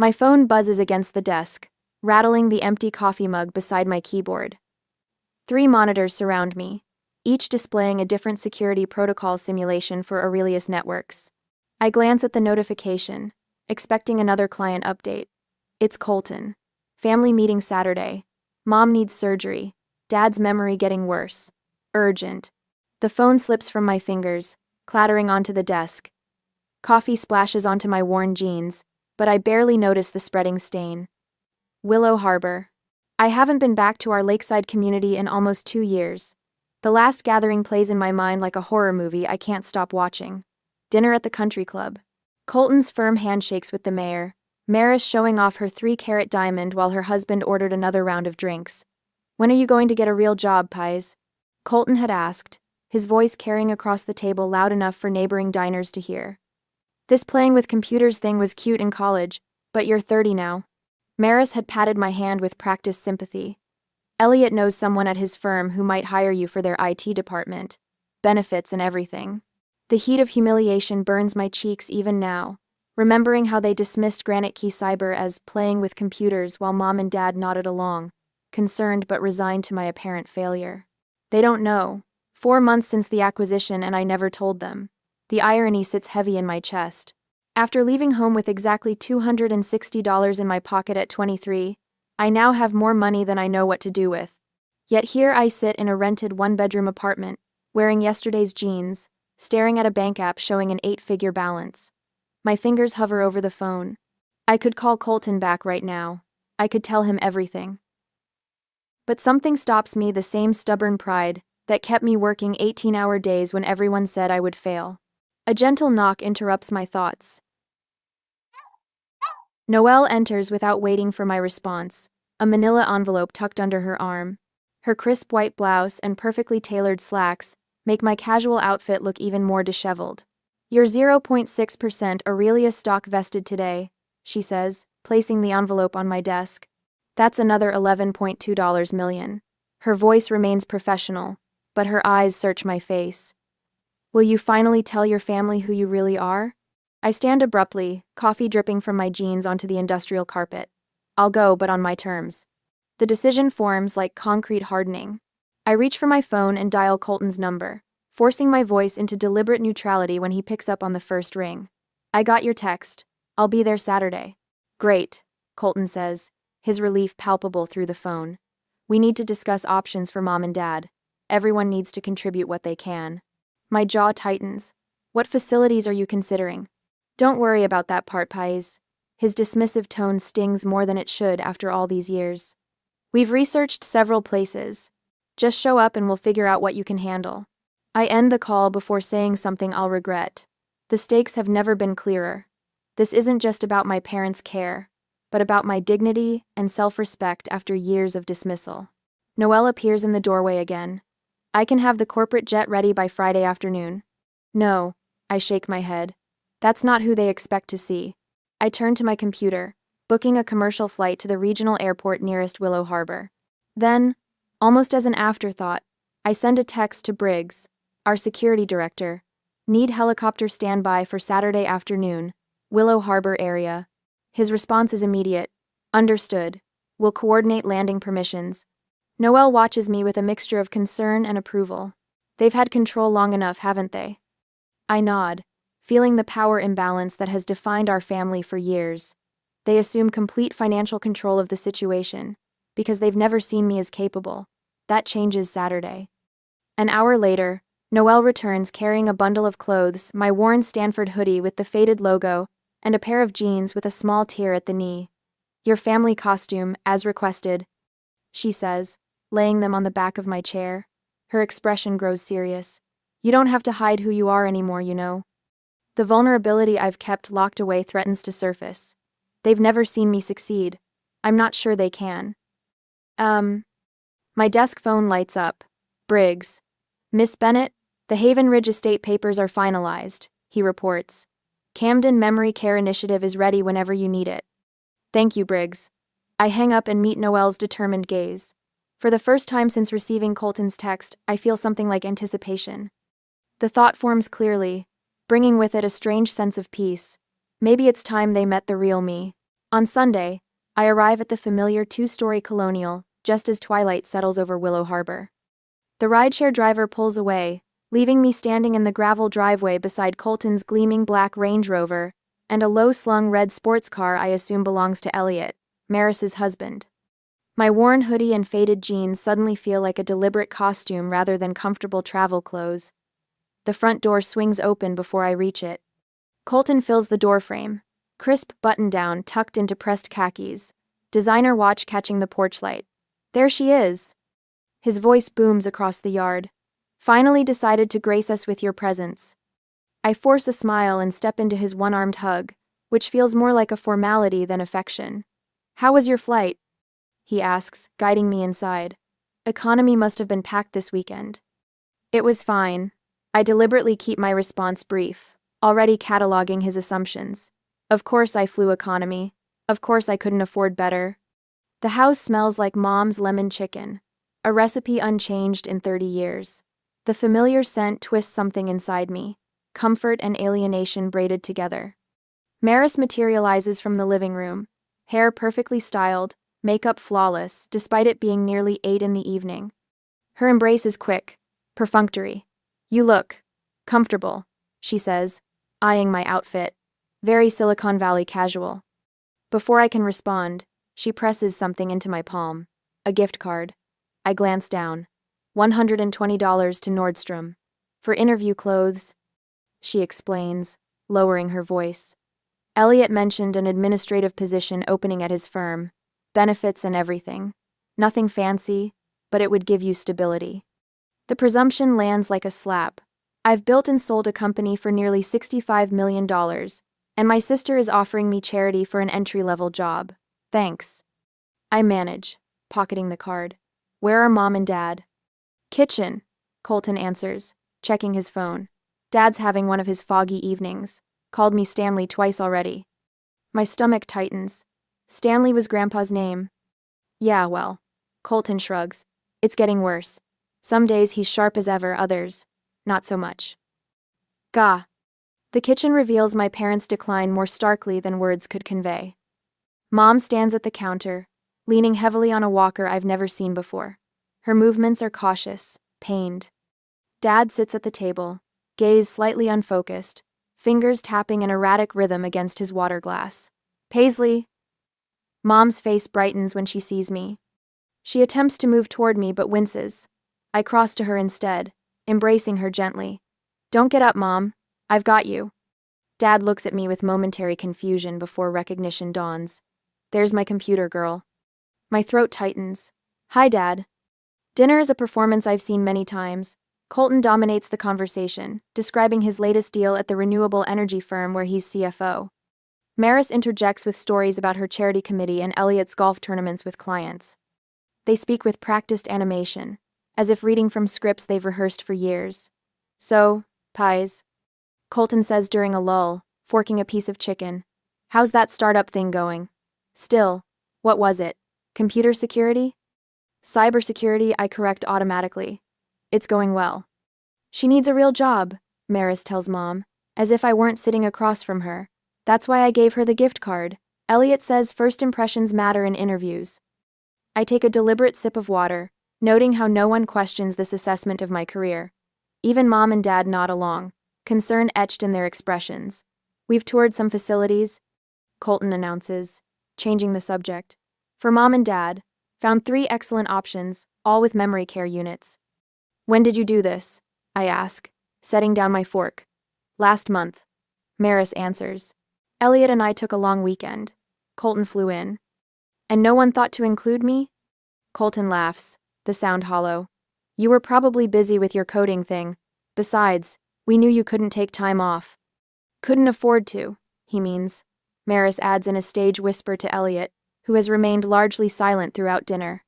My phone buzzes against the desk, rattling the empty coffee mug beside my keyboard. 3 monitors surround me, each displaying a different security protocol simulation for Aurelius networks. I glance at the notification, expecting another client update. It's Colton. Family meeting Saturday. Mom needs surgery. Dad's memory getting worse. Urgent. The phone slips from my fingers, clattering onto the desk. Coffee splashes onto my worn jeans, but I barely notice the spreading stain. Willow Harbor. I haven't been back to our lakeside community in almost 2 years. The last gathering plays in my mind like a horror movie I can't stop watching. Dinner at the country club. Colton's firm handshakes with the mayor, Maris showing off her 3-carat diamond while her husband ordered another round of drinks. When are you going to get a real job, Pies? Colton had asked, his voice carrying across the table loud enough for neighboring diners to hear. This playing with computers thing was cute in college, but you're 30 now. Maris had patted my hand with practiced sympathy. Elliot knows someone at his firm who might hire you for their IT department. Benefits and everything. The heat of humiliation burns my cheeks even now, remembering how they dismissed Granite Key Cyber as playing with computers while Mom and Dad nodded along, concerned but resigned to my apparent failure. They don't know. 4 months since the acquisition and I never told them. The irony sits heavy in my chest. After leaving home with exactly $260 in my pocket at 23, I now have more money than I know what to do with. Yet here I sit in a rented 1-bedroom apartment, wearing yesterday's jeans, staring at a bank app showing an 8-figure balance. My fingers hover over the phone. I could call Colton back right now. I could tell him everything. But something stops me, the same stubborn pride that kept me working 18-hour days when everyone said I would fail. A gentle knock interrupts my thoughts. Noelle enters without waiting for my response, a manila envelope tucked under her arm. Her crisp white blouse and perfectly tailored slacks make my casual outfit look even more disheveled. Your 0.6% Aurelia stock vested today, she says, placing the envelope on my desk. That's another $11.2 million. Her voice remains professional, but her eyes search my face. Will you finally tell your family who you really are? I stand abruptly, coffee dripping from my jeans onto the industrial carpet. I'll go, but on my terms. The decision forms like concrete hardening. I reach for my phone and dial Colton's number, forcing my voice into deliberate neutrality when he picks up on the first ring. I got your text. I'll be there Saturday. Great, Colton says, his relief palpable through the phone. We need to discuss options for Mom and Dad. Everyone needs to contribute what they can. My jaw tightens. What facilities are you considering? Don't worry about that part, Pies. His dismissive tone stings more than it should after all these years. We've researched several places. Just show up and we'll figure out what you can handle. I end the call before saying something I'll regret. The stakes have never been clearer. This isn't just about my parents' care, but about my dignity and self-respect after years of dismissal. Noelle appears in the doorway again. I can have the corporate jet ready by Friday afternoon. No, I shake my head. That's not who they expect to see. I turn to my computer, booking a commercial flight to the regional airport nearest Willow Harbor. Then, almost as an afterthought, I send a text to Briggs, our security director. Need helicopter standby for Saturday afternoon, Willow Harbor area. His response is immediate. Understood. We'll coordinate landing permissions. Noelle watches me with a mixture of concern and approval. They've had control long enough, haven't they? I nod, feeling the power imbalance that has defined our family for years. They assume complete financial control of the situation, because they've never seen me as capable. That changes Saturday. An hour later, Noelle returns carrying a bundle of clothes, my worn Stanford hoodie with the faded logo, and a pair of jeans with a small tear at the knee. Your family costume, as requested, she says, laying them on the back of my chair. Her expression grows serious. You don't have to hide who you are anymore, you know. The vulnerability I've kept locked away threatens to surface. They've never seen me succeed. I'm not sure they can. My desk phone lights up. Briggs. Miss Bennett, the Haven Ridge estate papers are finalized, he reports. Camden Memory Care Initiative is ready whenever you need it. Thank you, Briggs. I hang up and meet Noelle's determined gaze. For the first time since receiving Colton's text, I feel something like anticipation. The thought forms clearly, bringing with it a strange sense of peace. Maybe it's time they met the real me. On Sunday, I arrive at the familiar two-story colonial, just as twilight settles over Willow Harbor. The rideshare driver pulls away, leaving me standing in the gravel driveway beside Colton's gleaming black Range Rover and a low-slung red sports car I assume belongs to Elliot, Maris's husband. My worn hoodie and faded jeans suddenly feel like a deliberate costume rather than comfortable travel clothes. The front door swings open before I reach it. Colton fills the doorframe, crisp button-down tucked into pressed khakis, designer watch catching the porch light. There she is. His voice booms across the yard. Finally decided to grace us with your presence. I force a smile and step into his one-armed hug, which feels more like a formality than affection. How was your flight? He asks, guiding me inside. Economy must have been packed this weekend. It was fine. I deliberately keep my response brief, already cataloging his assumptions. Of course I flew economy. Of course I couldn't afford better. The house smells like Mom's lemon chicken, a recipe unchanged in 30 years. The familiar scent twists something inside me, comfort and alienation braided together. Maris materializes from the living room, hair perfectly styled, makeup flawless, despite it being nearly 8 in the evening. Her embrace is quick, perfunctory. You look comfortable, she says, eyeing my outfit. Very Silicon Valley casual. Before I can respond, she presses something into my palm. A gift card. I glance down. $120 to Nordstrom. For interview clothes, she explains, lowering her voice. Elliot mentioned an administrative position opening at his firm. Benefits and everything. Nothing fancy, but it would give you stability. The presumption lands like a slap. I've built and sold a company for nearly $65 million, and my sister is offering me charity for an entry-level job. Thanks. I manage, pocketing the card. Where are Mom and Dad? Kitchen, Colton answers, checking his phone. Dad's having one of his foggy evenings. Called me Stanley twice already. My stomach tightens. Stanley was Grandpa's name. Yeah, well. Colton shrugs. It's getting worse. Some days he's sharp as ever, others, not so much. Gah. The kitchen reveals my parents' decline more starkly than words could convey. Mom stands at the counter, leaning heavily on a walker I've never seen before. Her movements are cautious, pained. Dad sits at the table, gaze slightly unfocused, fingers tapping an erratic rhythm against his water glass. Paisley. Mom's face brightens when she sees me. She attempts to move toward me but winces. I cross to her instead, embracing her gently. Don't get up, Mom. I've got you. Dad looks at me with momentary confusion before recognition dawns. There's my computer, girl. My throat tightens. Hi, Dad. Dinner is a performance I've seen many times. Colton dominates the conversation, describing his latest deal at the renewable energy firm where he's CFO. Maris interjects with stories about her charity committee and Elliot's golf tournaments with clients. They speak with practiced animation, as if reading from scripts they've rehearsed for years. So, pies. Colton says during a lull, forking a piece of chicken. How's that startup thing going? Still, what was it? Computer security? Cybersecurity, I correct automatically. It's going well. She needs a real job, Maris tells Mom, as if I weren't sitting across from her. That's why I gave her the gift card. Elliot says first impressions matter in interviews. I take a deliberate sip of water, noting how no one questions this assessment of my career. Even Mom and Dad nod along, concern etched in their expressions. We've toured some facilities, Colton announces, changing the subject. For Mom and Dad, found 3 excellent options, all with memory care units. When did you do this? I ask, setting down my fork. Last month. Maris answers. Elliot and I took a long weekend. Colton flew in. And no one thought to include me? Colton laughs, the sound hollow. You were probably busy with your coding thing. Besides, we knew you couldn't take time off. Couldn't afford to, he means. Maris adds in a stage whisper to Elliot, who has remained largely silent throughout dinner.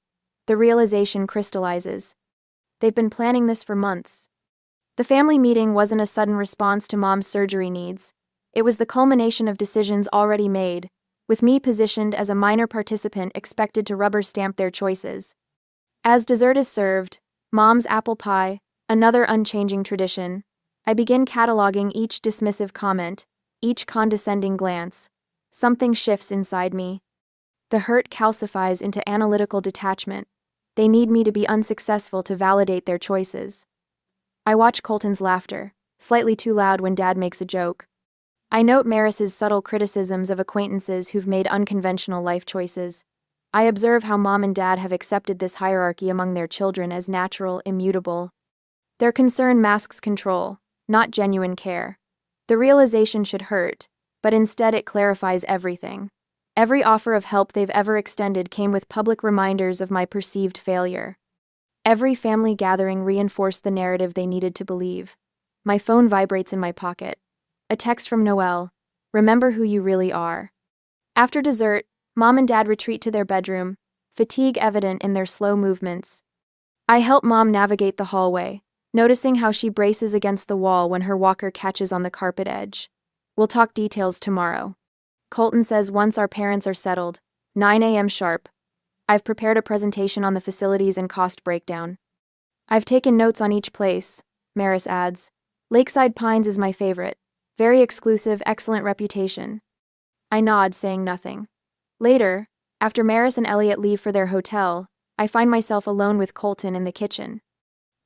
The realization crystallizes. They've been planning this for months. The family meeting wasn't a sudden response to Mom's surgery needs. It was the culmination of decisions already made, with me positioned as a minor participant expected to rubber stamp their choices. As dessert is served, Mom's apple pie, another unchanging tradition, I begin cataloging each dismissive comment, each condescending glance. Something shifts inside me. The hurt calcifies into analytical detachment. They need me to be unsuccessful to validate their choices. I watch Colton's laughter, slightly too loud when Dad makes a joke. I note Maris's subtle criticisms of acquaintances who've made unconventional life choices. I observe how Mom and Dad have accepted this hierarchy among their children as natural, immutable. Their concern masks control, not genuine care. The realization should hurt, but instead it clarifies everything. Every offer of help they've ever extended came with public reminders of my perceived failure. Every family gathering reinforced the narrative they needed to believe. My phone vibrates in my pocket. A text from Noelle. Remember who you really are. After dessert, Mom and Dad retreat to their bedroom, fatigue evident in their slow movements. I help Mom navigate the hallway, noticing how she braces against the wall when her walker catches on the carpet edge. We'll talk details tomorrow. Colton says once our parents are settled, 9 a.m. sharp. I've prepared a presentation on the facilities and cost breakdown. I've taken notes on each place, Maris adds. Lakeside Pines is my favorite. Very exclusive, excellent reputation. I nod, saying nothing. Later, after Maris and Elliot leave for their hotel, I find myself alone with Colton in the kitchen.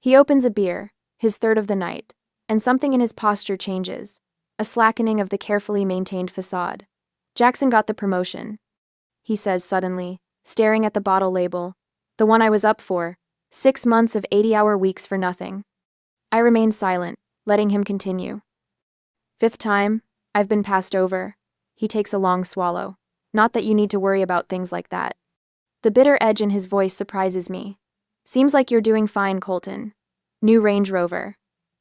He opens a beer, his third of the night, and something in his posture changes, a slackening of the carefully maintained facade. Jackson got the promotion, he says suddenly, staring at the bottle label. The one I was up for, 6 months of 80-hour weeks for nothing. I remain silent, letting him continue. 5th time, I've been passed over. He takes a long swallow. Not that you need to worry about things like that. The bitter edge in his voice surprises me. Seems like you're doing fine, Colton. New Range Rover.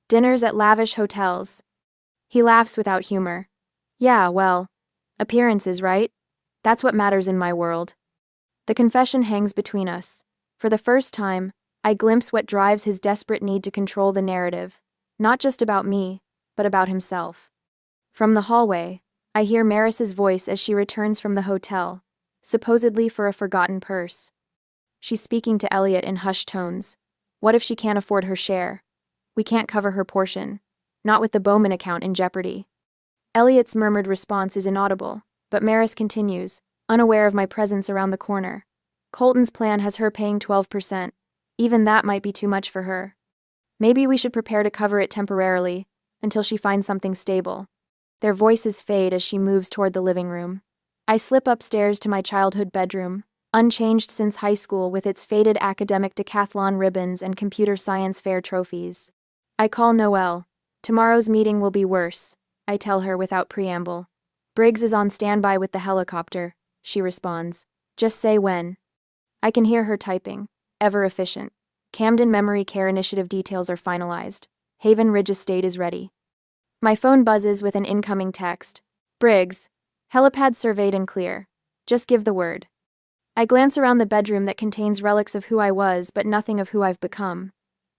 Dinners at lavish hotels. He laughs without humor. Yeah, well, appearances, right? That's what matters in my world. The confession hangs between us. For the first time, I glimpse what drives his desperate need to control the narrative, not just about me, but about himself. From the hallway, I hear Maris's voice as she returns from the hotel, supposedly for a forgotten purse. She's speaking to Elliot in hushed tones. What if she can't afford her share? We can't cover her portion, not with the Bowman account in jeopardy. Elliot's murmured response is inaudible, but Maris continues, unaware of my presence around the corner. Colton's plan has her paying 12%. Even that might be too much for her. Maybe we should prepare to cover it temporarily, until she finds something stable. Their voices fade as she moves toward the living room. I slip upstairs to my childhood bedroom, unchanged since high school with its faded academic decathlon ribbons and computer science fair trophies. I call Noelle. Tomorrow's meeting will be worse, I tell her without preamble. Briggs is on standby with the helicopter, she responds. Just say when. I can hear her typing. Ever efficient. Camden Memory Care Initiative details are finalized. Haven Ridge Estate is ready. My phone buzzes with an incoming text. Briggs. Helipad surveyed and clear. Just give the word. I glance around the bedroom that contains relics of who I was but nothing of who I've become.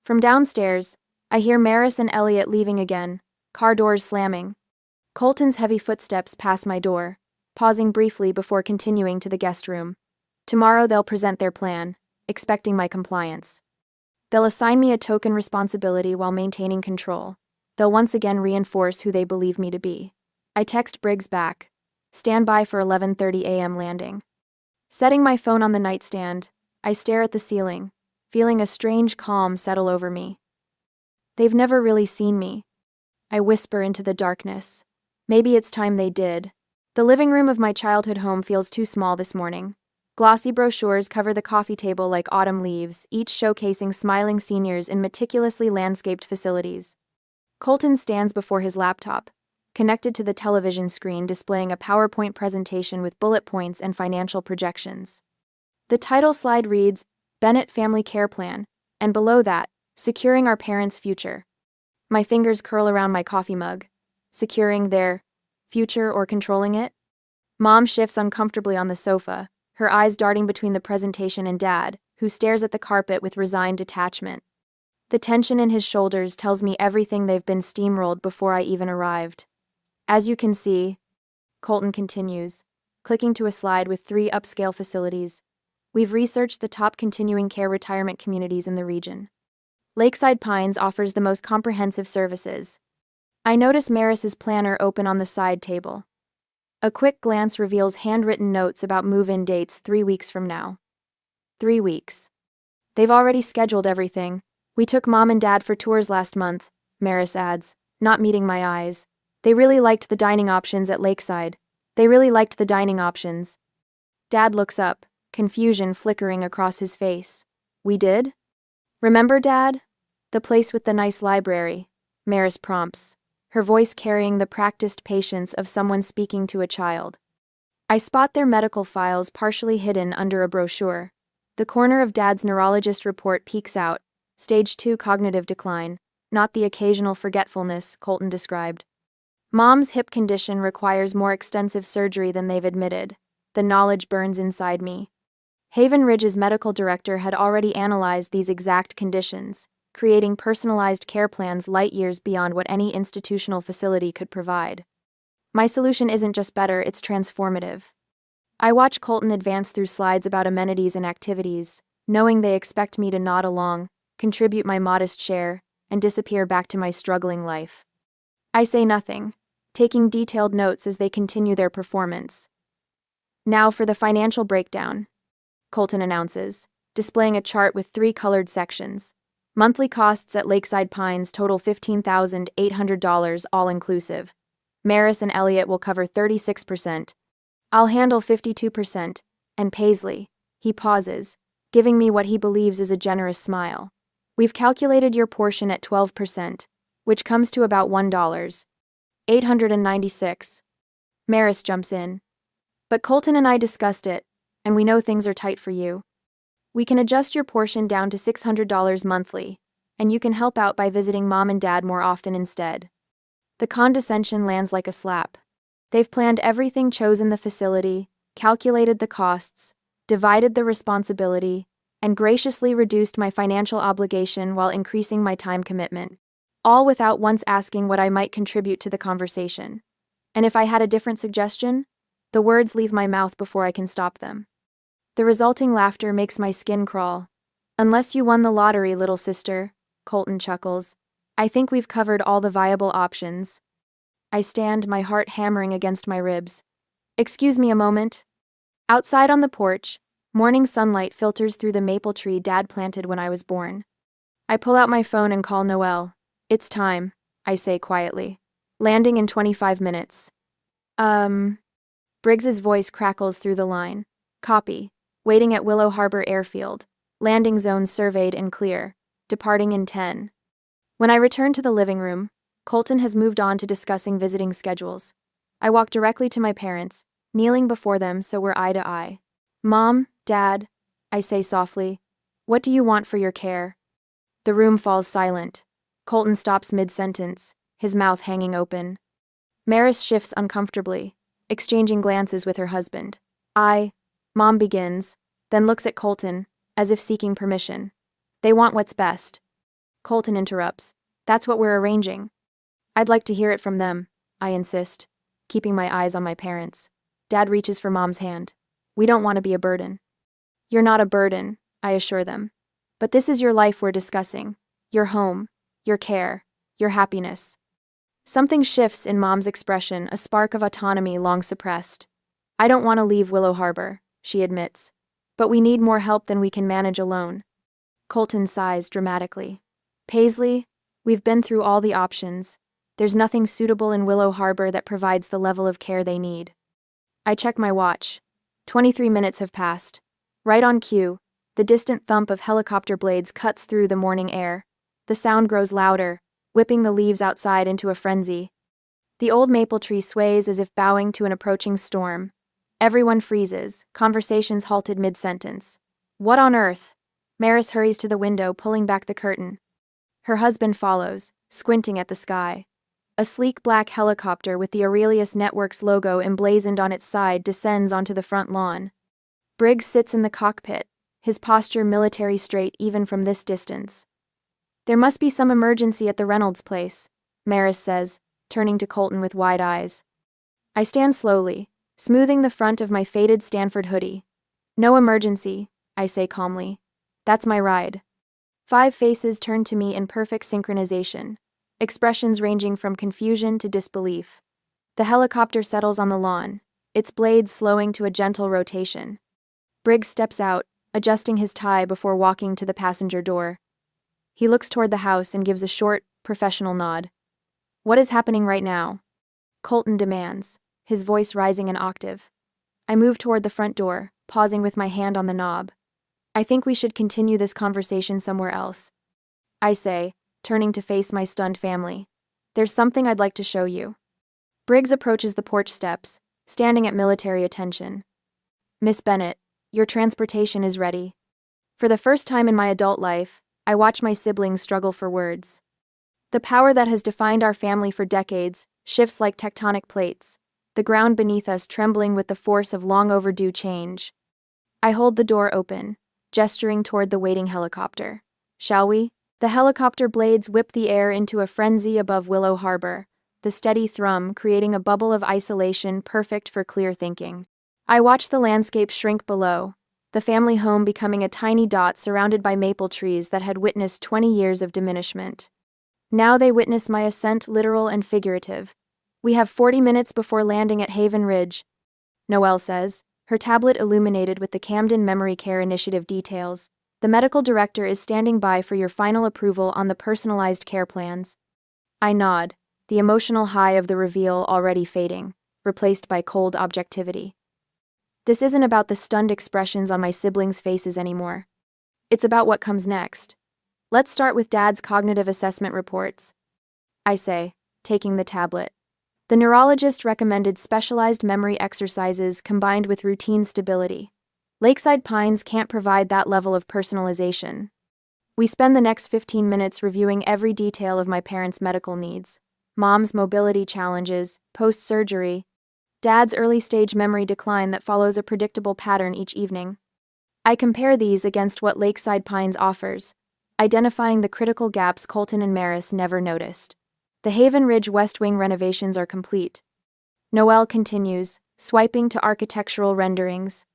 From downstairs, I hear Maris and Elliot leaving again, car doors slamming. Colton's heavy footsteps pass my door, pausing briefly before continuing to the guest room. Tomorrow they'll present their plan, expecting my compliance. They'll assign me a token responsibility while maintaining control. They'll once again reinforce who they believe me to be. I text Briggs back. Stand by for 11:30 a.m. landing. Setting my phone on the nightstand, I stare at the ceiling, feeling a strange calm settle over me. They've never really seen me. I whisper into the darkness. Maybe it's time they did. The living room of my childhood home feels too small this morning. Glossy brochures cover the coffee table like autumn leaves, each showcasing smiling seniors in meticulously landscaped facilities. Colton stands before his laptop, connected to the television screen displaying a PowerPoint presentation with bullet points and financial projections. The title slide reads, Bennett Family Care Plan, and below that, Securing Our Parents' Future. My fingers curl around my coffee mug. Securing their future or controlling it? Mom shifts uncomfortably on the sofa, her eyes darting between the presentation and Dad, who stares at the carpet with resigned detachment. The tension in his shoulders tells me everything they've been steamrolled before I even arrived. As you can see, Colton continues, clicking to a slide with 3 upscale facilities. We've researched the top continuing care retirement communities in the region. Lakeside Pines offers the most comprehensive services. I notice Maris's planner open on the side table. A quick glance reveals handwritten notes about move-in dates 3 weeks from now. 3 weeks. They've already scheduled everything. We took Mom and Dad for tours last month, Maris adds, not meeting my eyes. They really liked the dining options at Lakeside. Dad looks up, confusion flickering across his face. We did? Remember, Dad? The place with the nice library, Maris prompts, her voice carrying the practiced patience of someone speaking to a child. I spot their medical files partially hidden under a brochure. The corner of Dad's neurologist report peeks out, stage 2 cognitive decline, not the occasional forgetfulness Colton described. Mom's hip condition requires more extensive surgery than they've admitted. The knowledge burns inside me. Haven Ridge's medical director had already analyzed these exact conditions, creating personalized care plans light years beyond what any institutional facility could provide. My solution isn't just better, it's transformative. I watch Colton advance through slides about amenities and activities, knowing they expect me to nod along, contribute my modest share, and disappear back to my struggling life. I say nothing, taking detailed notes as they continue their performance. Now for the financial breakdown, Colton announces, displaying a chart with 3 colored sections. Monthly costs at Lakeside Pines total $15,800 all-inclusive. Maris and Elliot will cover 36%. I'll handle 52%, and Paisley, he pauses, giving me what he believes is a generous smile. We've calculated your portion at 12%, which comes to about $1,896. Maris jumps in. But Colton and I discussed it, and we know things are tight for you. We can adjust your portion down to $600 monthly, and you can help out by visiting Mom and Dad more often instead. The condescension lands like a slap. They've planned everything, chosen the facility, calculated the costs, divided the responsibility, and graciously reduced my financial obligation while increasing my time commitment, all without once asking what I might contribute to the conversation. And if I had a different suggestion, the words leave my mouth before I can stop them. The resulting laughter makes my skin crawl. Unless you won the lottery, little sister, Colton chuckles. I think we've covered all the viable options. I stand, my heart hammering against my ribs. Excuse me a moment. Outside on the porch, morning sunlight filters through the maple tree Dad planted when I was born. I pull out my phone and call Noelle. It's time, I say quietly. Landing in 25 minutes. Briggs's voice crackles through the line. Copy. Waiting at Willow Harbor Airfield. Landing zones surveyed and clear. Departing in 10. When I return to the living room, Colton has moved on to discussing visiting schedules. I walk directly to my parents, kneeling before them so we're eye to eye. Mom, Dad, I say softly, what do you want for your care? The room falls silent. Colton stops mid-sentence, his mouth hanging open. Maris shifts uncomfortably, exchanging glances with her husband. Mom begins, then looks at Colton, as if seeking permission. They want what's best. Colton interrupts. That's what we're arranging. I'd like to hear it from them, I insist, keeping my eyes on my parents. Dad reaches for Mom's hand. We don't want to be a burden. You're not a burden, I assure them. But this is your life we're discussing. Your home, your care, your happiness. Something shifts in Mom's expression, a spark of autonomy long suppressed. I don't want to leave Willow Harbor, she admits. But we need more help than we can manage alone. Colton sighs dramatically. Paisley, we've been through all the options. There's nothing suitable in Willow Harbor that provides the level of care they need. I check my watch. 23 minutes have passed. Right on cue, the distant thump of helicopter blades cuts through the morning air. The sound grows louder, whipping the leaves outside into a frenzy. The old maple tree sways as if bowing to an approaching storm. Everyone freezes, conversations halted mid-sentence. What on earth? Maris hurries to the window, pulling back the curtain. Her husband follows, squinting at the sky. A sleek black helicopter with the Aurelius Networks logo emblazoned on its side descends onto the front lawn. Briggs sits in the cockpit, his posture military straight even from this distance. There must be some emergency at the Reynolds place, Maris says, turning to Colton with wide eyes. I stand slowly, smoothing the front of my faded Stanford hoodie. No emergency, I say calmly. That's my ride. 5 faces turn to me in perfect synchronization, expressions ranging from confusion to disbelief. The helicopter settles on the lawn, its blades slowing to a gentle rotation. Briggs steps out, adjusting his tie before walking to the passenger door. He looks toward the house and gives a short, professional nod. "What is happening right now?" Colton demands, his voice rising an octave. I move toward the front door, pausing with my hand on the knob. "I think we should continue this conversation somewhere else," I say, turning to face my stunned family. "There's something I'd like to show you." Briggs approaches the porch steps, standing at military attention. "Miss Bennett, your transportation is ready." For the first time in my adult life, I watch my siblings struggle for words. The power that has defined our family for decades shifts like tectonic plates, the ground beneath us trembling with the force of long overdue change. I hold the door open, gesturing toward the waiting helicopter. "Shall we?" The helicopter blades whip the air into a frenzy above Willow Harbor, the steady thrum creating a bubble of isolation perfect for clear thinking. I watch the landscape shrink below, the family home becoming a tiny dot surrounded by maple trees that had witnessed 20 years of diminishment. Now they witness my ascent, literal and figurative. "We have 40 minutes before landing at Haven Ridge," Noelle says, her tablet illuminated with the Camden Memory Care Initiative details. "The medical director is standing by for your final approval on the personalized care plans." I nod, the emotional high of the reveal already fading, replaced by cold objectivity. This isn't about the stunned expressions on my siblings' faces anymore. It's about what comes next. "Let's start with Dad's cognitive assessment reports," I say, taking the tablet. The neurologist recommended specialized memory exercises combined with routine stability. Lakeside Pines can't provide that level of personalization. We spend the next 15 minutes reviewing every detail of my parents' medical needs. Mom's mobility challenges, post-surgery, Dad's early-stage memory decline that follows a predictable pattern each evening. I compare these against what Lakeside Pines offers, identifying the critical gaps Colton and Maris never noticed. The Haven Ridge West Wing renovations are complete. Noelle continues, swiping to architectural renderings.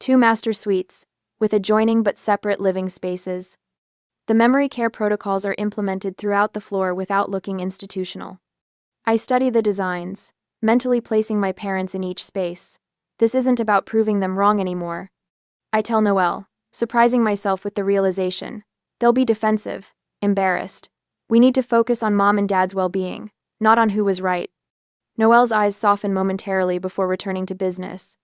2 master suites, with adjoining but separate living spaces. The memory care protocols are implemented throughout the floor without looking institutional. I study the designs, mentally placing my parents in each space. This isn't about proving them wrong anymore. I tell Noelle, surprising myself with the realization. They'll be defensive, embarrassed. We need to focus on Mom and Dad's well-being, not on who was right. Noelle's eyes soften momentarily before returning to business.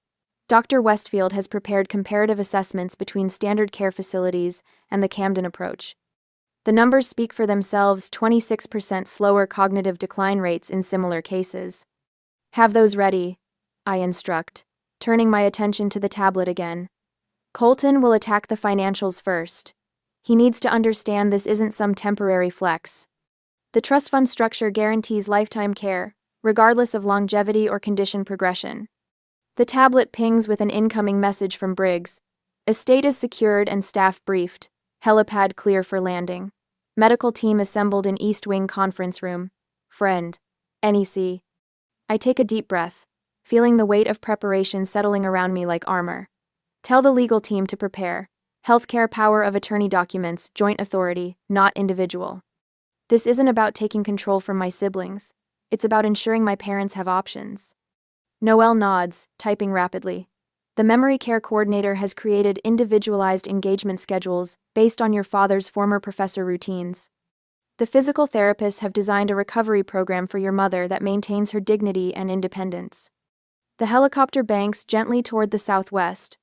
Dr. Westfield has prepared comparative assessments between standard care facilities and the Camden approach. The numbers speak for themselves: 26% slower cognitive decline rates in similar cases. "Have those ready," I instruct, turning my attention to the tablet again. Colton will attack the financials first. He needs to understand this isn't some temporary flex. The trust fund structure guarantees lifetime care, regardless of longevity or condition progression. The tablet pings with an incoming message from Briggs. "Estate is secured and staff briefed. Helipad clear for landing. Medical team assembled in East Wing conference room. Friend. NEC." I take a deep breath, feeling the weight of preparation settling around me like armor. "Tell the legal team to prepare. Healthcare power of attorney documents, joint authority, not individual." This isn't about taking control from my siblings. It's about ensuring my parents have options. Noelle nods, typing rapidly. "The memory care coordinator has created individualized engagement schedules based on your father's former professor routines. The physical therapists have designed a recovery program for your mother that maintains her dignity and independence." The helicopter banks gently toward the southwest,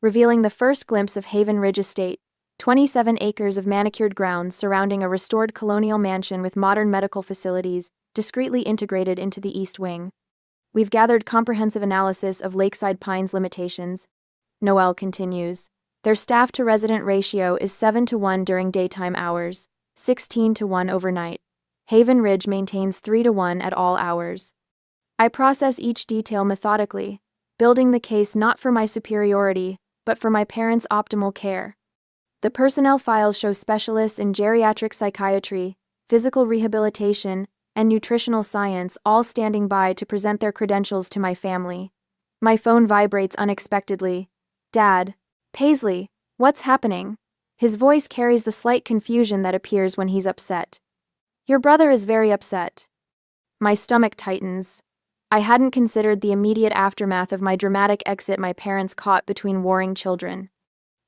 revealing the first glimpse of Haven Ridge Estate, 27 acres of manicured grounds surrounding a restored colonial mansion with modern medical facilities, discreetly integrated into the East Wing. "We've gathered comprehensive analysis of Lakeside Pines' limitations," Noelle continues. "Their staff-to-resident ratio is 7-to-1 during daytime hours, 16-to-1 overnight. Haven Ridge maintains 3-to-1 at all hours." I process each detail methodically, building the case not for my superiority, but for my parents' optimal care. The personnel files show specialists in geriatric psychiatry, physical rehabilitation, and nutritional science all standing by to present their credentials to my family. My phone vibrates unexpectedly. "Dad." "Paisley, what's happening?" His voice carries the slight confusion that appears when he's upset. "Your brother is very upset." My stomach tightens. I hadn't considered the immediate aftermath of my dramatic exit my parents caught between warring children.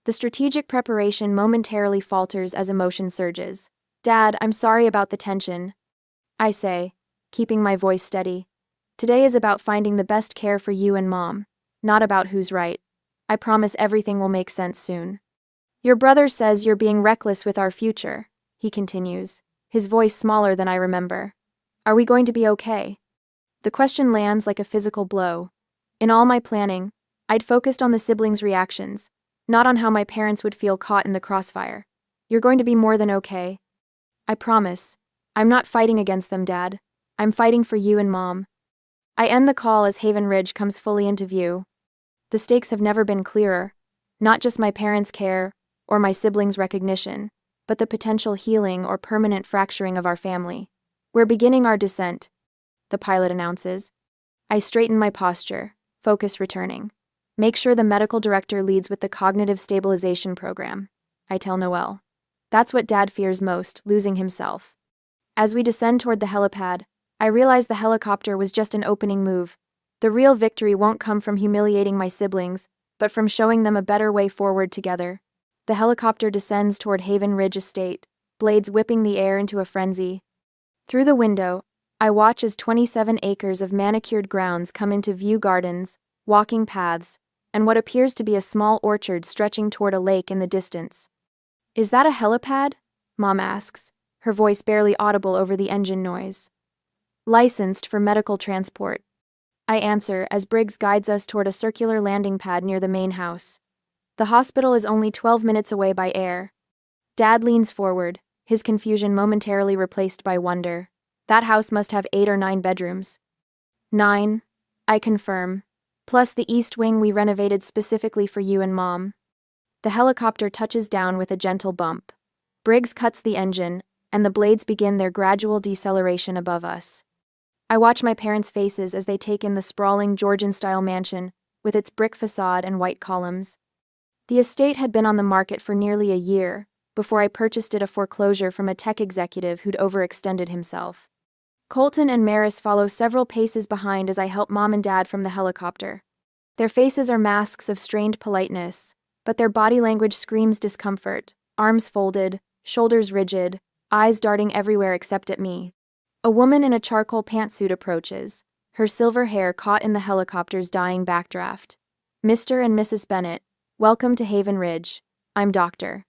The strategic preparation momentarily falters as emotion surges. Dad, I'm sorry about the tension, I say, keeping my voice steady. Today is about finding the best care for you and Mom, not about who's right. I promise everything will make sense soon. Your brother says you're being reckless with our future, he continues, his voice smaller than I remember. Are we going to be okay? The question lands like a physical blow. In all my planning, I'd focused on the siblings' reactions, not on how my parents would feel caught in the crossfire. You're going to be more than okay. I promise. I'm not fighting against them, Dad. I'm fighting for you and Mom. I end the call as Haven Ridge comes fully into view. The stakes have never been clearer, not just my parents' care or my siblings' recognition, but the potential healing or permanent fracturing of our family. We're beginning our descent, the pilot announces. I straighten my posture, focus returning. Make sure the medical director leads with the cognitive stabilization program, I tell Noelle. That's what Dad fears most, losing himself. As we descend toward the helipad, I realize the helicopter was just an opening move. The real victory won't come from humiliating my siblings, but from showing them a better way forward together. The helicopter descends toward Haven Ridge Estate, blades whipping the air into a frenzy. Through the window, I watch as 27 acres of manicured grounds come into view, gardens, walking paths, and what appears to be a small orchard stretching toward a lake in the distance. Is that a helipad? Mom asks, her voice barely audible over the engine noise. Licensed for medical transport, I answer as Briggs guides us toward a circular landing pad near the main house. The hospital is only 12 minutes away by air. Dad leans forward, his confusion momentarily replaced by wonder. That house must have 8 or 9 bedrooms. 9, I confirm, plus the east wing we renovated specifically for you and Mom. The helicopter touches down with a gentle bump. Briggs cuts the engine, and the blades begin their gradual deceleration above us. I watch my parents' faces as they take in the sprawling Georgian-style mansion, with its brick facade and white columns. The estate had been on the market for nearly a year, before I purchased it a foreclosure from a tech executive who'd overextended himself. Colton and Maris follow several paces behind as I help Mom and Dad from the helicopter. Their faces are masks of strained politeness, but their body language screams discomfort, arms folded, shoulders rigid, eyes darting everywhere except at me. A woman in a charcoal pantsuit approaches, her silver hair caught in the helicopter's dying backdraft. Mr. and Mrs. Bennett, welcome to Haven Ridge. I'm Dr.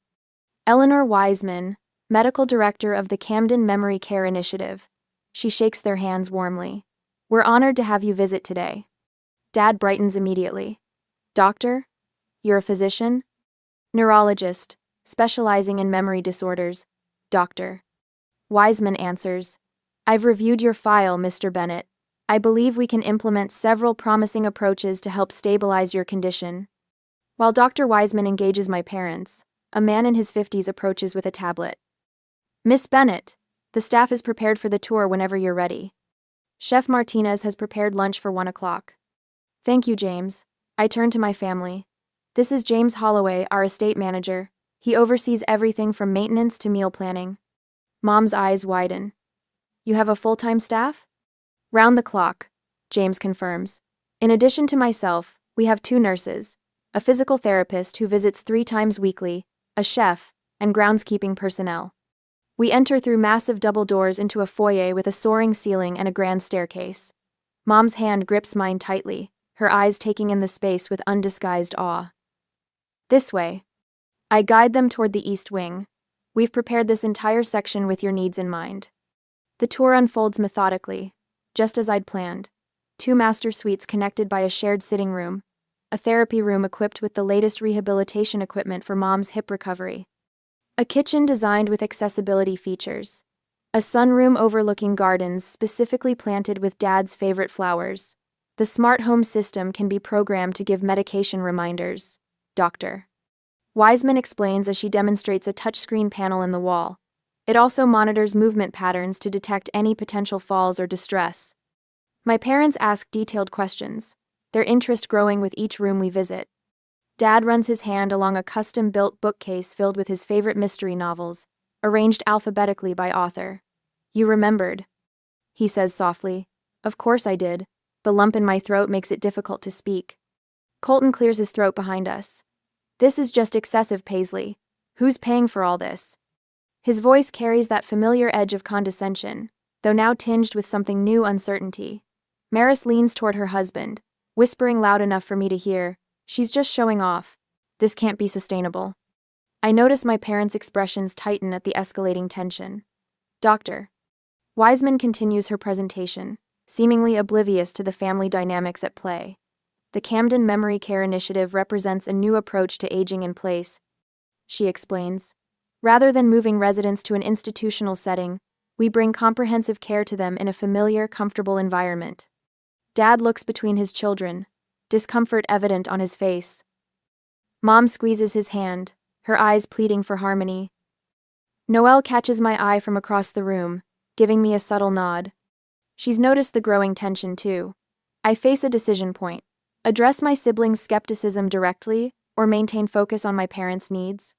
Eleanor Wiseman, Medical Director of the Camden Memory Care Initiative. She shakes their hands warmly. We're honored to have you visit today. Dad brightens immediately. Doctor? You're a physician? Neurologist, specializing in memory disorders. Doctor. Wiseman answers. I've reviewed your file, Mr. Bennett. I believe we can implement several promising approaches to help stabilize your condition. While Dr. Wiseman engages my parents, a man in his 50s approaches with a tablet. Miss Bennett, the staff is prepared for the tour whenever you're ready. Chef Martinez has prepared lunch for 1 o'clock. Thank you, James. I turn to my family. This is James Holloway, our estate manager. He oversees everything from maintenance to meal planning. Mom's eyes widen. You have a full-time staff? Round the clock, James confirms. In addition to myself, we have 2 nurses, a physical therapist who visits 3 times weekly, a chef, and groundskeeping personnel. We enter through massive double doors into a foyer with a soaring ceiling and a grand staircase. Mom's hand grips mine tightly, her eyes taking in the space with undisguised awe. This way. I guide them toward the east wing. We've prepared this entire section with your needs in mind. The tour unfolds methodically, just as I'd planned. 2 master suites connected by a shared sitting room, a therapy room equipped with the latest rehabilitation equipment for Mom's hip recovery, a kitchen designed with accessibility features, a sunroom overlooking gardens specifically planted with Dad's favorite flowers. The smart home system can be programmed to give medication reminders. Dr. Wiseman explains as she demonstrates a touchscreen panel in the wall. It also monitors movement patterns to detect any potential falls or distress. My parents ask detailed questions, their interest growing with each room we visit. Dad runs his hand along a custom-built bookcase filled with his favorite mystery novels, arranged alphabetically by author. You remembered, he says softly. Of course I did. The lump in my throat makes it difficult to speak. Colton clears his throat behind us. This is just excessive, Paisley. Who's paying for all this? His voice carries that familiar edge of condescension, though now tinged with something new uncertainty. Maris leans toward her husband, whispering loud enough for me to hear, "She's just showing off. This can't be sustainable." I notice my parents' expressions tighten at the escalating tension. Dr. Wiseman continues her presentation, seemingly oblivious to the family dynamics at play. The Camden Memory Care Initiative represents a new approach to aging in place, she explains. Rather than moving residents to an institutional setting, we bring comprehensive care to them in a familiar, comfortable environment. Dad looks between his children, discomfort evident on his face. Mom squeezes his hand, her eyes pleading for harmony. Noelle catches my eye from across the room, giving me a subtle nod. She's noticed the growing tension too. I face a decision point. Address my siblings' skepticism directly, or maintain focus on my parents' needs?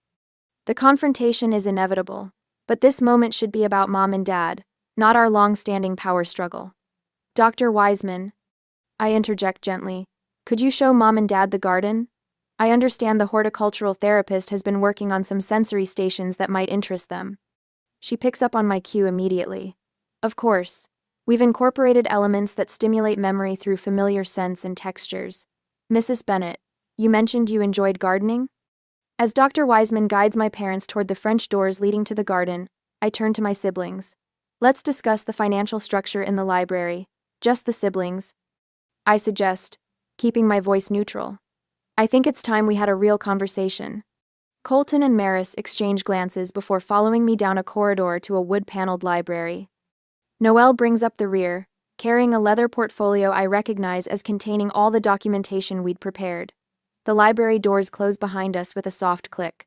The confrontation is inevitable, but this moment should be about Mom and Dad, not our long-standing power struggle. Dr. Wiseman, I interject gently, could you show Mom and Dad the garden? I understand the horticultural therapist has been working on some sensory stations that might interest them. She picks up on my cue immediately. Of course, we've incorporated elements that stimulate memory through familiar scents and textures. Mrs. Bennett, you mentioned you enjoyed gardening? As Dr. Wiseman guides my parents toward the French doors leading to the garden, I turn to my siblings. Let's discuss the financial structure in the library. Just the siblings, I suggest, keeping my voice neutral. I think it's time we had a real conversation. Colton and Maris exchange glances before following me down a corridor to a wood-paneled library. Noelle brings up the rear, carrying a leather portfolio I recognize as containing all the documentation we'd prepared. The library doors close behind us with a soft click.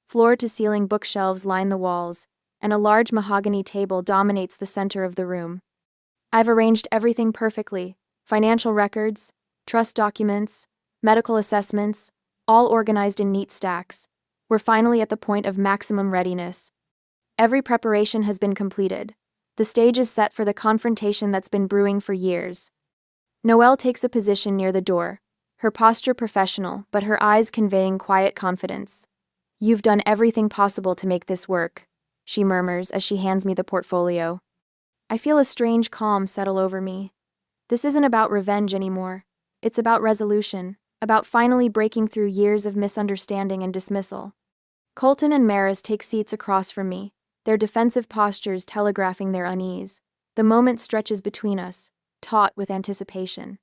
Floor-to-ceiling bookshelves line the walls, and a large mahogany table dominates the center of the room. I've arranged everything perfectly: financial records, trust documents, medical assessments, all organized in neat stacks. We're finally at the point of maximum readiness. Every preparation has been completed. The stage is set for the confrontation that's been brewing for years. Noelle takes a position near the door, her posture professional, but her eyes conveying quiet confidence. "You've done everything possible to make this work," she murmurs as she hands me the portfolio. I feel a strange calm settle over me. This isn't about revenge anymore. It's about resolution, about finally breaking through years of misunderstanding and dismissal. Colton and Maris take seats across from me, their defensive postures telegraphing their unease. The moment stretches between us, taut with anticipation.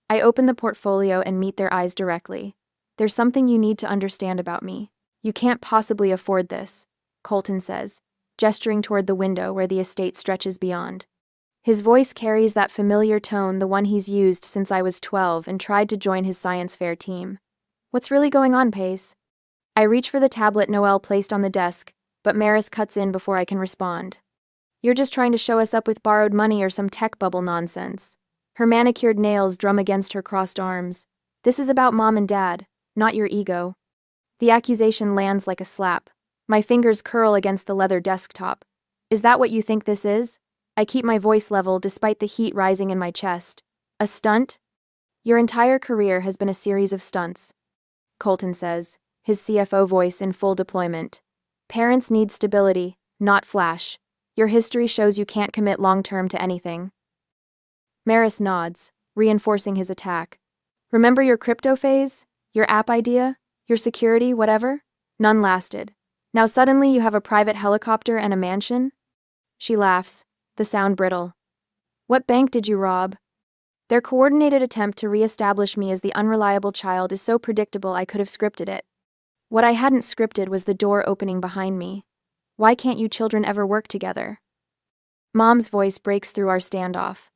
I open the portfolio and meet their eyes directly. "There's something you need to understand about me. You can't possibly afford this," Colton says, gesturing toward the window where the estate stretches beyond. His voice carries that familiar tone, the one he's used since I was 12 and tried to join his science fair team. "What's really going on, Pace?" I reach for the tablet Noelle placed on the desk, but Maris cuts in before I can respond. "You're just trying to show us up with borrowed money or some tech bubble nonsense." Her manicured nails drum against her crossed arms. "This is about Mom and Dad, not your ego." The accusation lands like a slap. My fingers curl against the leather desktop. "Is that what you think this is?" I keep my voice level despite the heat rising in my chest. "A stunt?" "Your entire career has been a series of stunts," Colton says, his CFO voice in full deployment. "Parents need stability, not flash. Your history shows you can't commit long-term to anything." Maris nods, reinforcing his attack. "Remember your crypto phase? Your app idea? Your security, whatever? None lasted. Now suddenly you have a private helicopter and a mansion?" She laughs, the sound brittle. "What bank did you rob?" Their coordinated attempt to re-establish me as the unreliable child is so predictable I could have scripted it. What I hadn't scripted was the door opening behind me. "Why can't you children ever work together?" Mom's voice breaks through our standoff.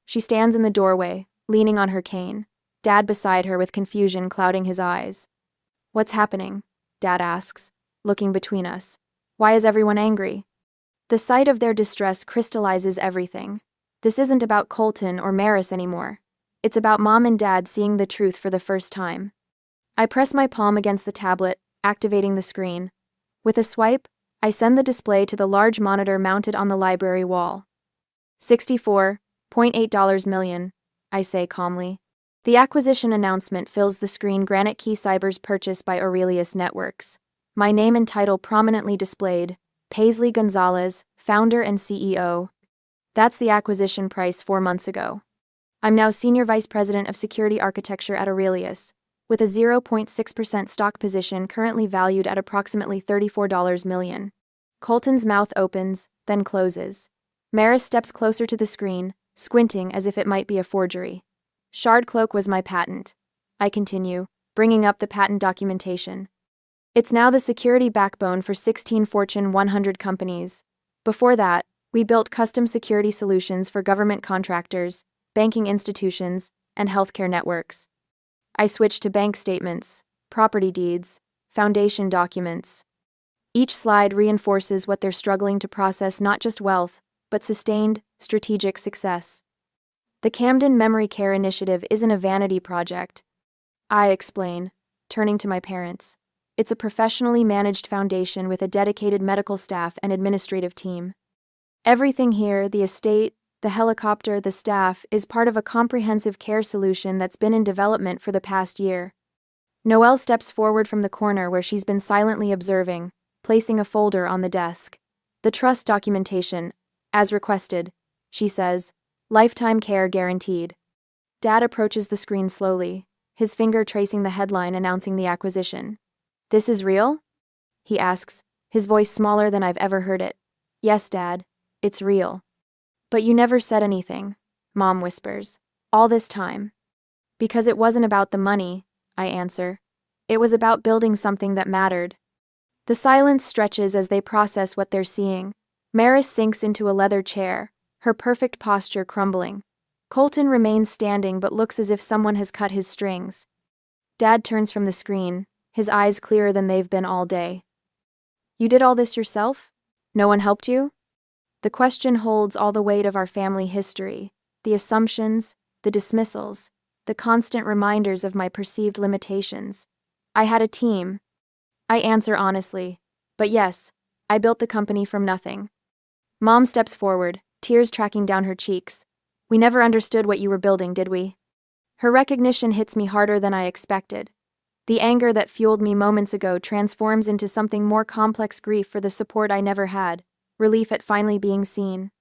She stands in the doorway, leaning on her cane, Dad beside her with confusion clouding his eyes. "What's happening?" Dad asks, looking between us. "Why is everyone angry?" The sight of their distress crystallizes everything. This isn't about Colton or Maris anymore. It's about Mom and Dad seeing the truth for the first time. I press my palm against the tablet, activating the screen. With a swipe, I send the display to the large monitor mounted on the library wall. $64.8 million. I say calmly. The acquisition announcement fills the screen. Granite Key Cyber's purchase by Aurelius Networks. My name and title prominently displayed. Paisley Gonzalez, founder and CEO. That's the acquisition price 4 months ago. I'm now Senior Vice President of Security Architecture at Aurelius, with a 0.6% stock position currently valued at approximately $34 million. Colton's mouth opens, then closes. Maris steps closer to the screen, squinting as if it might be a forgery. Shard Cloak was my patent. I continue, bringing up the patent documentation. It's now the security backbone for 16 Fortune 100 companies. Before that, we built custom security solutions for government contractors, banking institutions, and healthcare networks. I switched to bank statements, property deeds, foundation documents. Each slide reinforces what they're struggling to process: not just wealth, but sustained, strategic success. The Camden Memory Care Initiative isn't a vanity project. I explain, turning to my parents. It's a professionally managed foundation with a dedicated medical staff and administrative team. Everything here, the estate, the helicopter, the staff, is part of a comprehensive care solution that's been in development for the past year. Noelle steps forward from the corner where she's been silently observing, placing a folder on the desk. The trust documentation, as requested, she says. Lifetime care guaranteed. Dad approaches the screen slowly, his finger tracing the headline announcing the acquisition. This is real? He asks, his voice smaller than I've ever heard it. Yes, Dad, it's real. But you never said anything, Mom whispers. All this time. Because it wasn't about the money, I answer. It was about building something that mattered. The silence stretches as they process what they're seeing. Maris sinks into a leather chair, her perfect posture crumbling. Colton remains standing but looks as if someone has cut his strings. Dad turns from the screen, his eyes clearer than they've been all day. You did all this yourself? No one helped you? The question holds all the weight of our family history, the assumptions, the dismissals, the constant reminders of my perceived limitations. I had a team. I answer honestly, but yes, I built the company from nothing. Mom steps forward, tears tracking down her cheeks. We never understood what you were building, did we? Her recognition hits me harder than I expected. The anger that fueled me moments ago transforms into something more complex: grief for the support I never had, relief at finally being seen.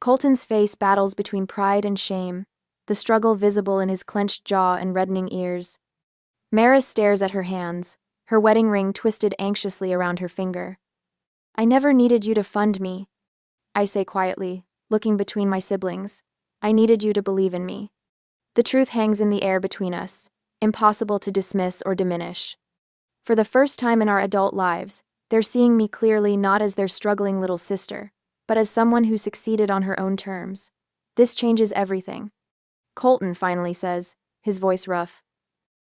Colton's face battles between pride and shame, the struggle visible in his clenched jaw and reddening ears. Maris stares at her hands, her wedding ring twisted anxiously around her finger. I never needed you to fund me, I say quietly, looking between my siblings. I needed you to believe in me. The truth hangs in the air between us, impossible to dismiss or diminish. For the first time in our adult lives, they're seeing me clearly, not as their struggling little sister, but as someone who succeeded on her own terms. This changes everything. Colton finally says, his voice rough.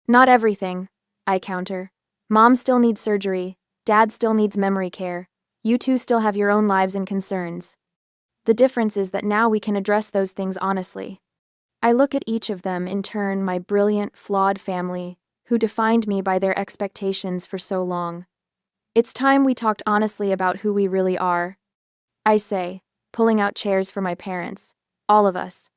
Not everything, I counter. Mom still needs surgery, Dad still needs memory care. You two still have your own lives and concerns. The difference is that now we can address those things honestly. I look at each of them in turn, my brilliant, flawed family, who defined me by their expectations for so long. It's time we talked honestly about who we really are, I say, pulling out chairs for my parents, all of us.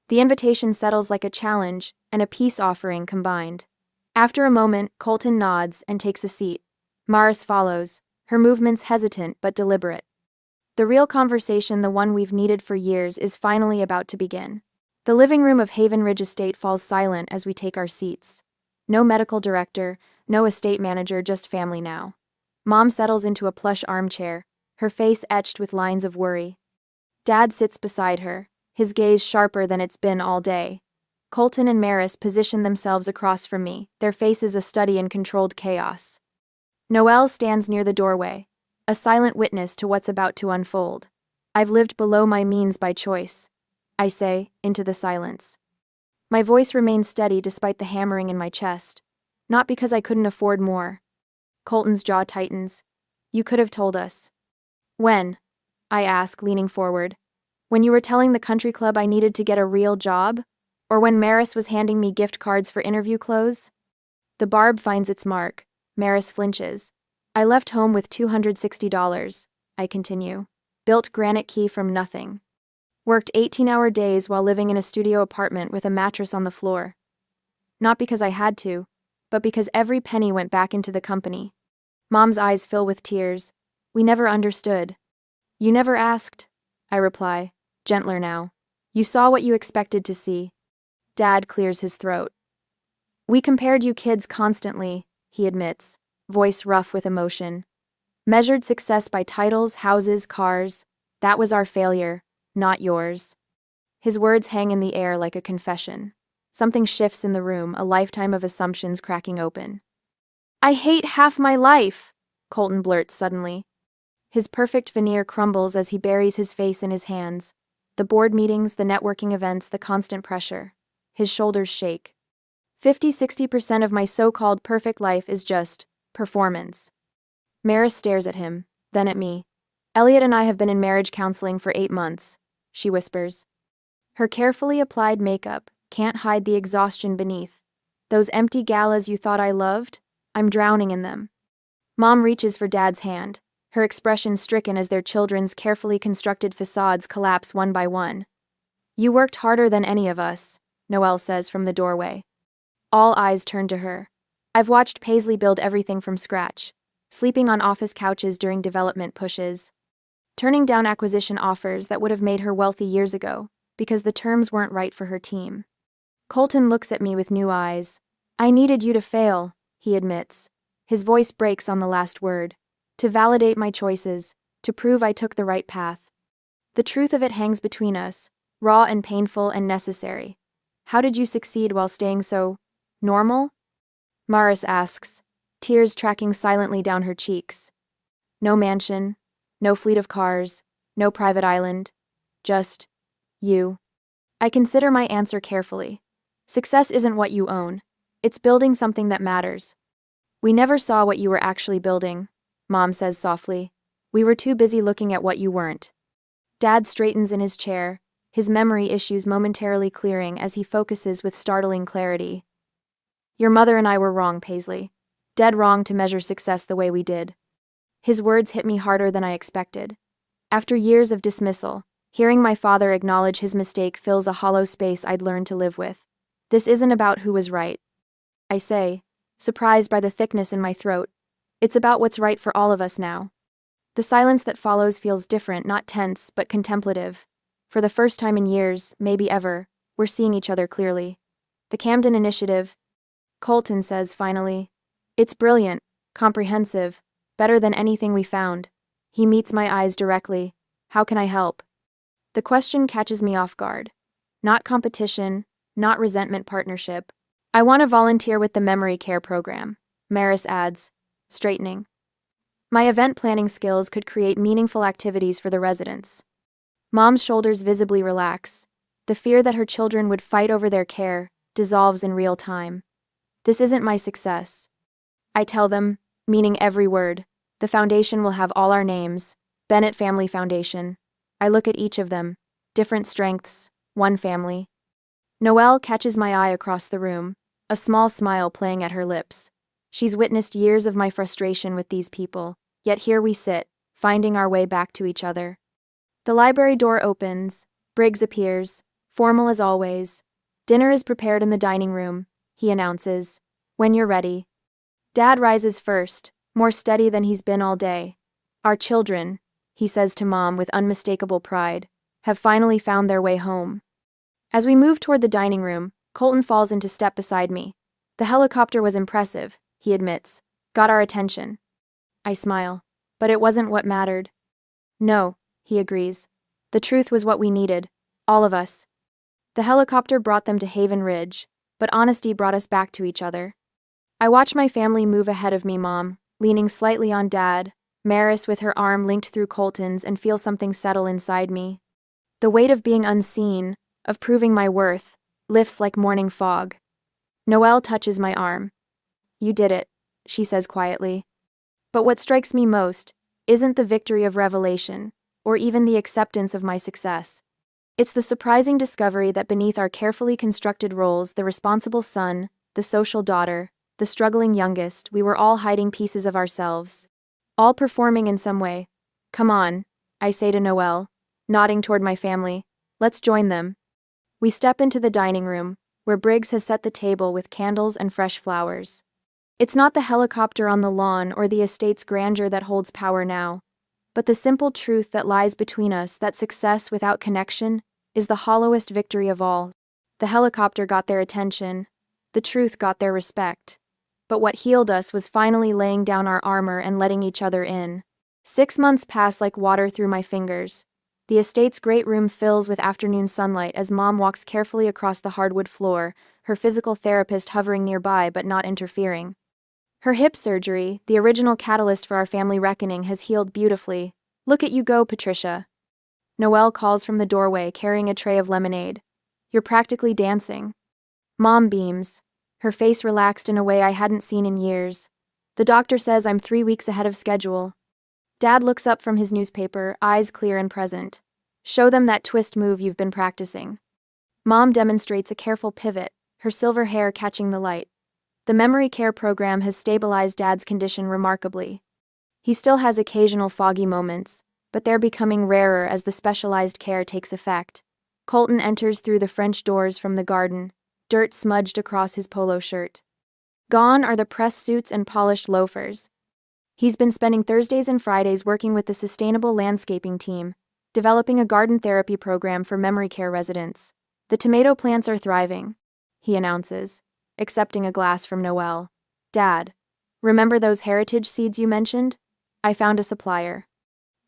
The invitation settles like a challenge and a peace offering combined. After a moment, Colton nods and takes a seat. Maris follows, her movements hesitant but deliberate. The real conversation, the one we've needed for years, is finally about to begin. The living room of Haven Ridge Estate falls silent as we take our seats. No medical director, no estate manager, just family now. Mom settles into a plush armchair, her face etched with lines of worry. Dad sits beside her, his gaze sharper than it's been all day. Colton and Maris position themselves across from me, their faces a study in controlled chaos. Noelle stands near the doorway, a silent witness to what's about to unfold. I've lived below my means by choice, I say, into the silence. My voice remains steady despite the hammering in my chest. Not because I couldn't afford more. Colton's jaw tightens. You could have told us. When? I ask, leaning forward. When you were telling the country club I needed to get a real job? Or when Maris was handing me gift cards for interview clothes? The barb finds its mark. Maris flinches. I left home with $260, I continue. Built Granite Key from nothing. Worked 18-hour days while living in a studio apartment with a mattress on the floor. Not because I had to, but because every penny went back into the company. Mom's eyes fill with tears. We never understood. You never asked, I reply, gentler now. You saw what you expected to see. Dad clears his throat. We compared you kids constantly, he admits, voice rough with emotion. Measured success by titles, houses, cars. That was our failure, not yours. His words hang in the air like a confession. Something shifts in the room, a lifetime of assumptions cracking open. I hate half my life, Colton blurts suddenly. His perfect veneer crumbles as he buries his face in his hands. The board meetings, the networking events, the constant pressure. His shoulders shake. 50–60% of my so-called perfect life is just performance. Maris stares at him, then at me. Elliot and I have been in marriage counseling for 8 months, she whispers. Her carefully applied makeup can't hide the exhaustion beneath. Those empty galas you thought I loved? I'm drowning in them. Mom reaches for Dad's hand, her expression stricken as their children's carefully constructed facades collapse one by one. You worked harder than any of us, Noelle says from the doorway. All eyes turn to her. I've watched Paisley build everything from scratch, sleeping on office couches during development pushes, turning down acquisition offers that would have made her wealthy years ago, because the terms weren't right for her team. Colton looks at me with new eyes. I needed you to fail, he admits. His voice breaks on the last word. To validate my choices, to prove I took the right path. The truth of it hangs between us, raw and painful and necessary. How did you succeed while staying so normal? Maris asks, tears tracking silently down her cheeks. No mansion, no fleet of cars, no private island, just you. I consider my answer carefully. Success isn't what you own. It's building something that matters. We never saw what you were actually building, Mom says softly. We were too busy looking at what you weren't. Dad straightens in his chair, his memory issues momentarily clearing as he focuses with startling clarity. Your mother and I were wrong, Paisley. Dead wrong to measure success the way we did. His words hit me harder than I expected. After years of dismissal, hearing my father acknowledge his mistake fills a hollow space I'd learned to live with. This isn't about who was right, I say, surprised by the thickness in my throat. It's about what's right for all of us now. The silence that follows feels different, not tense, but contemplative. For the first time in years, maybe ever, we're seeing each other clearly. The Camden Initiative, Colton says finally. It's brilliant, comprehensive, better than anything we found. He meets my eyes directly. How can I help? The question catches me off guard. Not competition, not resentment, partnership. I want to volunteer with the memory care program, Maris adds, straightening. My event planning skills could create meaningful activities for the residents. Mom's shoulders visibly relax. The fear that her children would fight over their care dissolves in real time. This isn't my success. I tell them, meaning every word. The foundation will have all our names. Bennett Family Foundation. I look at each of them. Different strengths, one family. Noelle catches my eye across the room, a small smile playing at her lips. She's witnessed years of my frustration with these people, yet here we sit, finding our way back to each other. The library door opens. Briggs appears, formal as always. Dinner is prepared in the dining room, he announces. When you're ready. Dad rises first, more steady than he's been all day. Our children, he says to Mom with unmistakable pride, have finally found their way home. As we move toward the dining room, Colton falls into step beside me. The helicopter was impressive, he admits. Got our attention. I smile. But it wasn't what mattered. No, he agrees. The truth was what we needed. All of us. The helicopter brought them to Haven Ridge, but honesty brought us back to each other. I watch my family move ahead of me, Mom, leaning slightly on Dad, Maris with her arm linked through Colton's, and feel something settle inside me. The weight of being unseen, of proving my worth, lifts like morning fog. Noelle touches my arm. You did it, she says quietly. But what strikes me most isn't the victory of revelation, or even the acceptance of my success. It's the surprising discovery that beneath our carefully constructed roles, the responsible son, the social daughter, the struggling youngest, we were all hiding pieces of ourselves. All performing in some way. Come on, I say to Noelle, nodding toward my family. Let's join them. We step into the dining room, where Briggs has set the table with candles and fresh flowers. It's not the helicopter on the lawn or the estate's grandeur that holds power now, but the simple truth that lies between us that success without connection is the hollowest victory of all. The helicopter got their attention, the truth got their respect. But what healed us was finally laying down our armor and letting each other in. 6 months pass like water through my fingers. The estate's great room fills with afternoon sunlight as Mom walks carefully across the hardwood floor, her physical therapist hovering nearby but not interfering. Her hip surgery, the original catalyst for our family reckoning, has healed beautifully. Look at you go, Patricia. Noelle calls from the doorway carrying a tray of lemonade. You're practically dancing. Mom beams, her face relaxed in a way I hadn't seen in years. The doctor says I'm 3 weeks ahead of schedule. Dad looks up from his newspaper, eyes clear and present. Show them that twist move you've been practicing. Mom demonstrates a careful pivot, her silver hair catching the light. The memory care program has stabilized Dad's condition remarkably. He still has occasional foggy moments, but they're becoming rarer as the specialized care takes effect. Colton enters through the French doors from the garden, dirt smudged across his polo shirt. Gone are the pressed suits and polished loafers. He's been spending Thursdays and Fridays working with the sustainable landscaping team, developing a garden therapy program for memory care residents. The tomato plants are thriving, he announces, accepting a glass from Noelle. Dad, remember those heritage seeds you mentioned? I found a supplier.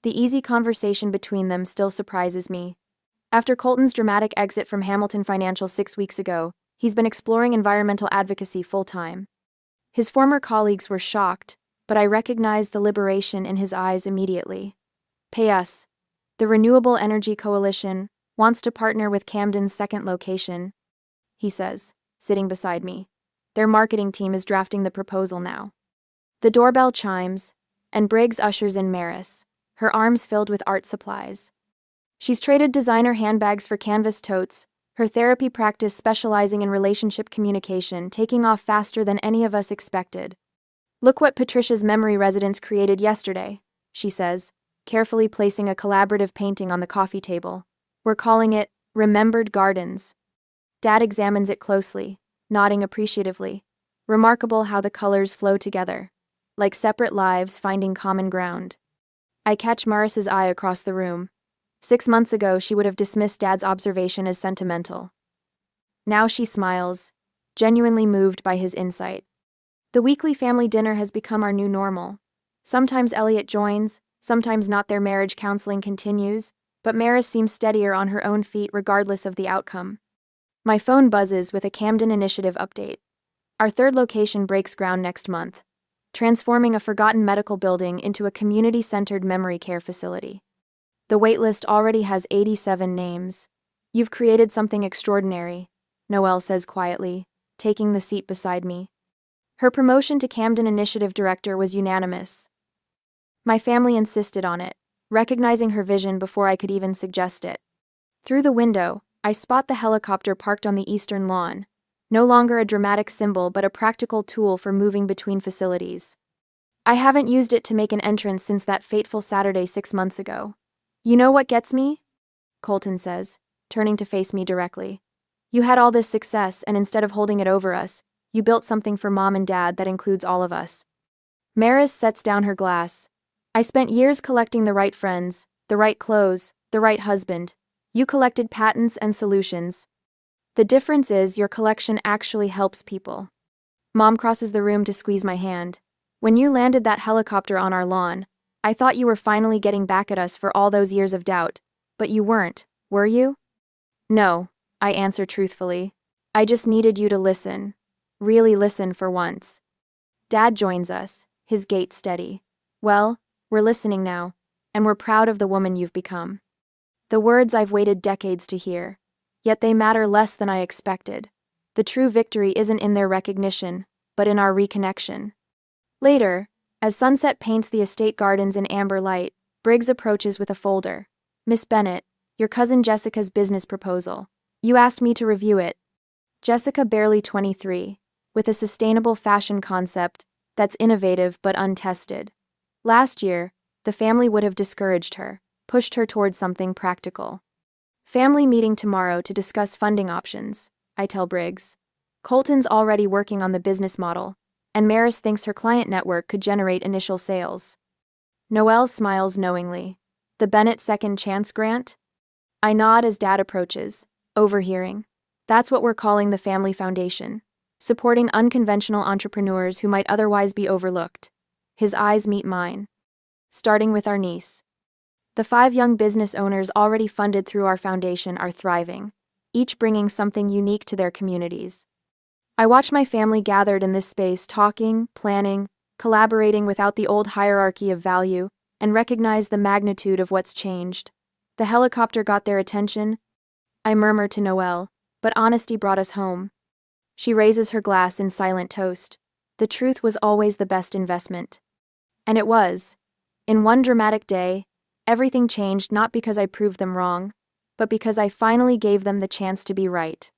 The easy conversation between them still surprises me. After Colton's dramatic exit from Hamilton Financial 6 weeks ago, he's been exploring environmental advocacy full-time. His former colleagues were shocked, but I recognized the liberation in his eyes immediately. P.S. The Renewable Energy Coalition wants to partner with Camden's second location, he says, sitting beside me. Their marketing team is drafting the proposal now. The doorbell chimes, and Briggs ushers in Maris, her arms filled with art supplies. She's traded designer handbags for canvas totes, her therapy practice specializing in relationship communication taking off faster than any of us expected. Look what Patricia's memory residence created yesterday, she says, carefully placing a collaborative painting on the coffee table. We're calling it Remembered Gardens. Dad examines it closely, nodding appreciatively. Remarkable how the colors flow together, like separate lives finding common ground. I catch Maris's eye across the room. 6 months ago, she would have dismissed Dad's observation as sentimental. Now she smiles, genuinely moved by his insight. The weekly family dinner has become our new normal. Sometimes Elliot joins, sometimes not. Their marriage counseling continues, but Maris seems steadier on her own feet regardless of the outcome. My phone buzzes with a Camden Initiative update. Our third location breaks ground next month, transforming a forgotten medical building into a community-centered memory care facility. The waitlist already has 87 names. You've created something extraordinary, Noelle says quietly, taking the seat beside me. Her promotion to Camden Initiative Director was unanimous. My family insisted on it, recognizing her vision before I could even suggest it. Through the window, I spot the helicopter parked on the eastern lawn, no longer a dramatic symbol but a practical tool for moving between facilities. I haven't used it to make an entrance since that fateful Saturday 6 months ago. You know what gets me? Colton says, turning to face me directly. You had all this success, and instead of holding it over us, you built something for Mom and Dad that includes all of us. Maris sets down her glass. I spent years collecting the right friends, the right clothes, the right husband. You collected patents and solutions. The difference is your collection actually helps people. Mom crosses the room to squeeze my hand. When you landed that helicopter on our lawn, I thought you were finally getting back at us for all those years of doubt, but you weren't, were you? No, I answer truthfully. I just needed you to listen. Really listen for once. Dad joins us, his gait steady. Well, we're listening now, and we're proud of the woman you've become. The words I've waited decades to hear, yet they matter less than I expected. The true victory isn't in their recognition, but in our reconnection. Later, as sunset paints the estate gardens in amber light, Briggs approaches with a folder. Miss Bennett, your cousin Jessica's business proposal. You asked me to review it. Jessica, barely 23, with a sustainable fashion concept that's innovative but untested. Last year, the family would have discouraged her, pushed her towards something practical. Family meeting tomorrow to discuss funding options, I tell Briggs. Colton's already working on the business model, and Maris thinks her client network could generate initial sales. Noelle smiles knowingly. The Bennett Second Chance Grant? I nod as Dad approaches, overhearing. That's what we're calling the Family Foundation, supporting unconventional entrepreneurs who might otherwise be overlooked. His eyes meet mine. Starting with our niece. The 5 young business owners already funded through our foundation are thriving, each bringing something unique to their communities. I watch my family gathered in this space talking, planning, collaborating without the old hierarchy of value, and recognize the magnitude of what's changed. The helicopter got their attention, I murmur to Noelle, but honesty brought us home. She raises her glass in silent toast. The truth was always the best investment. And it was. In one dramatic day, everything changed not because I proved them wrong, but because I finally gave them the chance to be right.